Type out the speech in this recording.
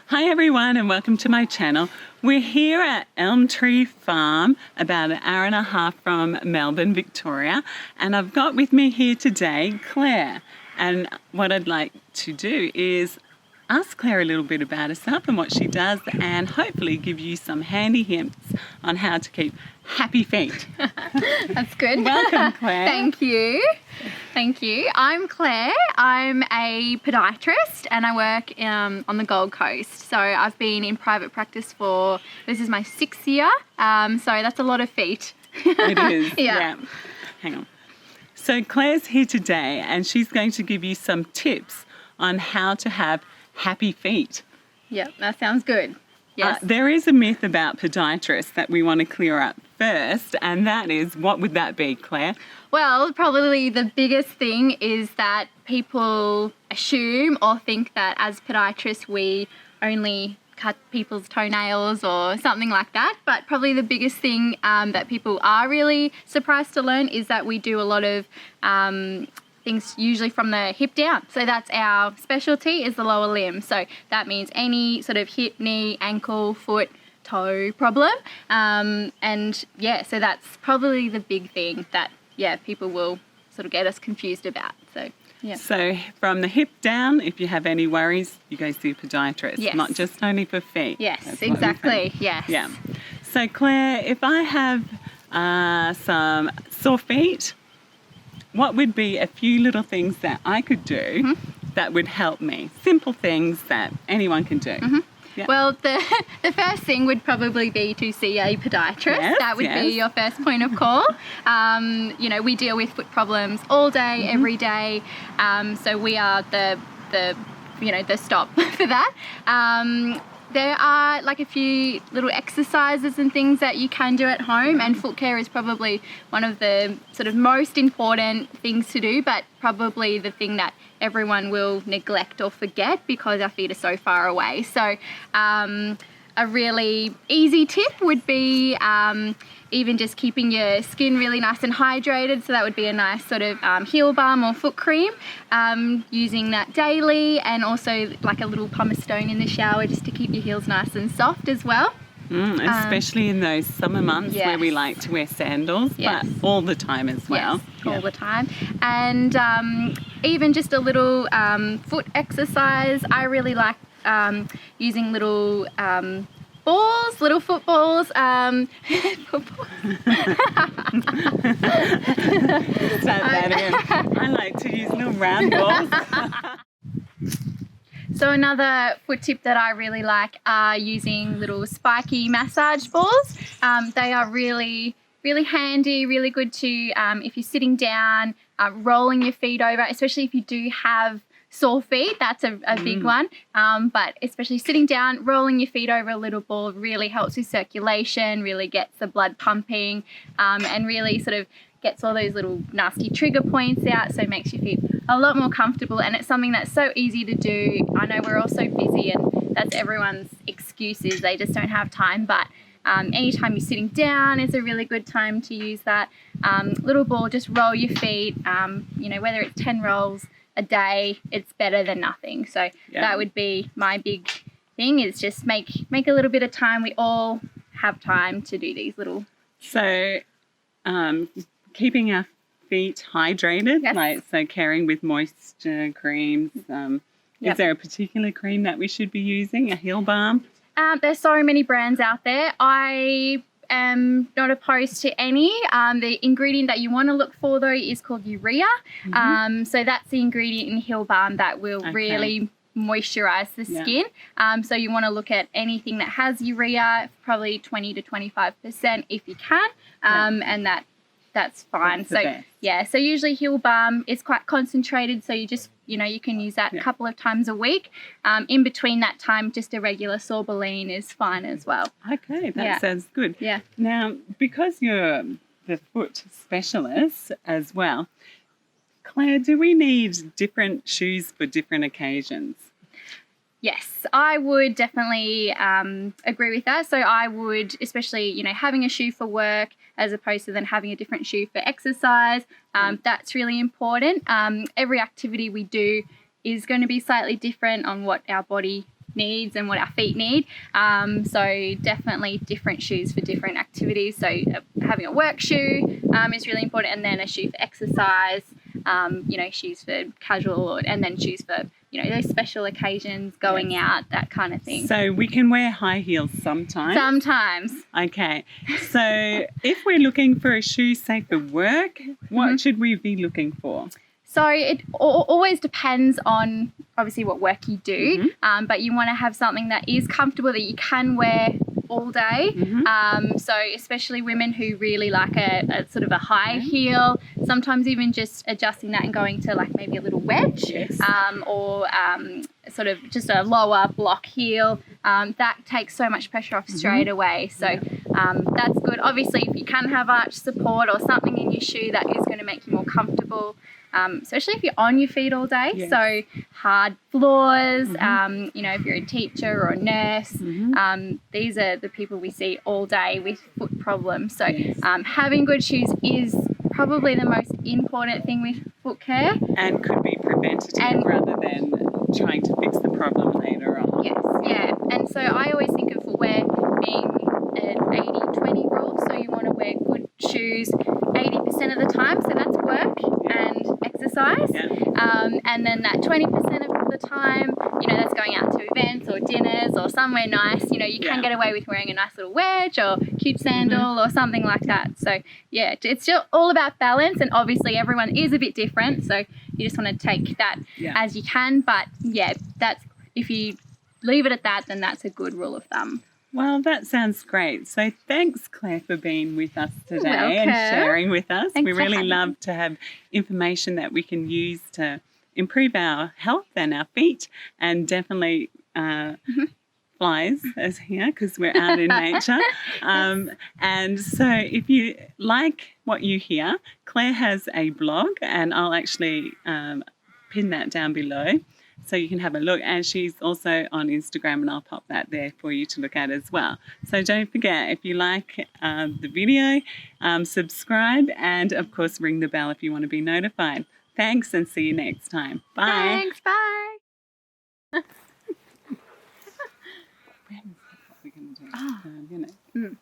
Hi everyone and welcome to my channel. We're here at Elm Tree Farm, about an hour and a half from Melbourne, Victoria, and I've got with me here today Claire, and what I'd like to do is ask Claire a little bit about herself and what she does, and hopefully give you some handy hints on how to keep happy feet. That's good. Welcome, Claire. Thank you. Thank you. I'm Claire. I'm a podiatrist and I work on the Gold Coast. So I've been in private practice this is my 6th year. So that's a lot of feet. It is. Yeah. Hang on. So Claire's here today and she's going to give you some tips on how to have happy feet. Yeah, that sounds good. Yes. There is a myth about podiatrists that we want to clear up first, and that is, what would that be, Claire? Well, probably the biggest thing is that people assume or think that as podiatrists we only cut people's toenails or something like that, but probably the biggest thing that people are really surprised to learn is that we do a lot of things usually from the hip down. So that's our specialty, is the lower limb. So that means any sort of hip, knee, ankle, foot, toe problem. And yeah, so that's probably the big thing that, people will sort of get us confused about. So, yeah. So from the hip down, if you have any worries, you go see a podiatrist, Yes. not just only for feet. Yes, exactly. Yes. Yeah. So Claire, if I have some sore feet, what would be a few little things that I could do that would help me? Simple things that anyone can do. Yeah. Well, the first thing would probably be to see a podiatrist. Yes, that would be your first point of call. We deal with foot problems all day, every day. So we are the stop for that. There are like a few little exercises and things that you can do at home, and foot care is probably one of the sort of most important things to do, but probably the thing that everyone will neglect or forget because our feet are so far away. So a really easy tip would be even just keeping your skin really nice and hydrated. So that would be a nice sort of heel balm or foot cream, using that daily, and also like a little pumice stone in the shower just to keep your heels nice and soft as well. Especially in those summer months where we like to wear sandals, but all the time as well. Yes, all the time. And even just a little foot exercise. I really like using little little footballs. Start that again. I like to use little round balls. So another foot tip that I really like are using little Spiky massage balls. They are really, really handy, really good to, if you're sitting down, rolling your feet over, especially if you do have sore feet, that's a big one. But especially sitting down, rolling your feet over a little ball really helps with circulation, really gets the blood pumping, and really sort of gets all those little nasty trigger points out, so it makes you feel a lot more comfortable. And it's something that's so easy to do. I know we're all so busy and that's everyone's excuse, is they just don't have time, but anytime you're sitting down is a really good time to use that little ball. Just roll your feet, whether it's 10 rolls a day, it's better than nothing. So that would be my big thing, is just make a little bit of time. We all have time to do these little. So keeping our feet hydrated, so caring with moisture creams. Is there a particular cream that we should be using, a heel balm? There's so many brands out there. I am not opposed to any. The ingredient that you want to look for though is called Urea. So that's the ingredient in heel balm that will really moisturize the skin. So you want to look at anything that has Urea, probably 20 to 25% if you can, and that's fine. So usually heel balm is quite concentrated, so you just you can use that a couple of times a week. In between that time, just a regular sorboline is fine as well. Okay, that sounds good. Yeah. Now, because you're the foot specialist as well, Claire, do we need different shoes for different occasions? Yes, I would definitely agree with that. So I would, especially, having a shoe for work as opposed to then having a different shoe for exercise, that's really important. Every activity we do is going to be slightly different on what our body needs and what our feet need. So definitely different shoes for different activities. So having a work shoe is really important, and then a shoe for exercise, shoes for casual, and then shoes for, those special occasions, going out, that kind of thing. So we can wear high heels sometimes? Sometimes. Okay. So if we're looking for a shoe safe for work, what should we be looking for? So it always depends on obviously what work you do, but you want to have something that is comfortable, that you can wear all day. So especially women who really like a sort of a high heel, sometimes even just adjusting that and going to like maybe a little wedge, or sort of just a lower block heel, that takes so much pressure off straight away. So that's good. Obviously, if you can have arch support or something in your shoe that is going to make you more comfortable, especially if you're on your feet all day. So hard floors, if you're a teacher or a nurse, these are the people we see all day with foot problems. So having good shoes is probably the most important thing with foot care. And could be preventative rather than trying to fix the problem later on. Yes, yeah. And so I always think of footwear being an 80-20 rule. So you want to wear good shoes 80% of the time. So that's work and exercise. And then that 20% of the time, that's going out to events or dinners or somewhere nice. You can get away with wearing a nice little wedge or cute sandal or something like that. So yeah, it's still all about balance, and obviously everyone is a bit different. So you just want to take that as you can. But yeah, that's, if you leave it at that, then that's a good rule of thumb. Well, that sounds great. So thanks, Claire, for being with us today and sharing with us. Thanks we really love to have information that we can use to improve our health and our feet, and definitely flies as here because we're out in nature. And so if you like what you hear, Claire has a blog, and I'll actually pin that down below so you can have a look. And she's also on Instagram, and I'll pop that there for you to look at as well. So don't forget, if you like the video, subscribe, and of course ring the bell if you want to be notified. Thanks, and see you next time. Bye. Thanks, bye. What we're going to do?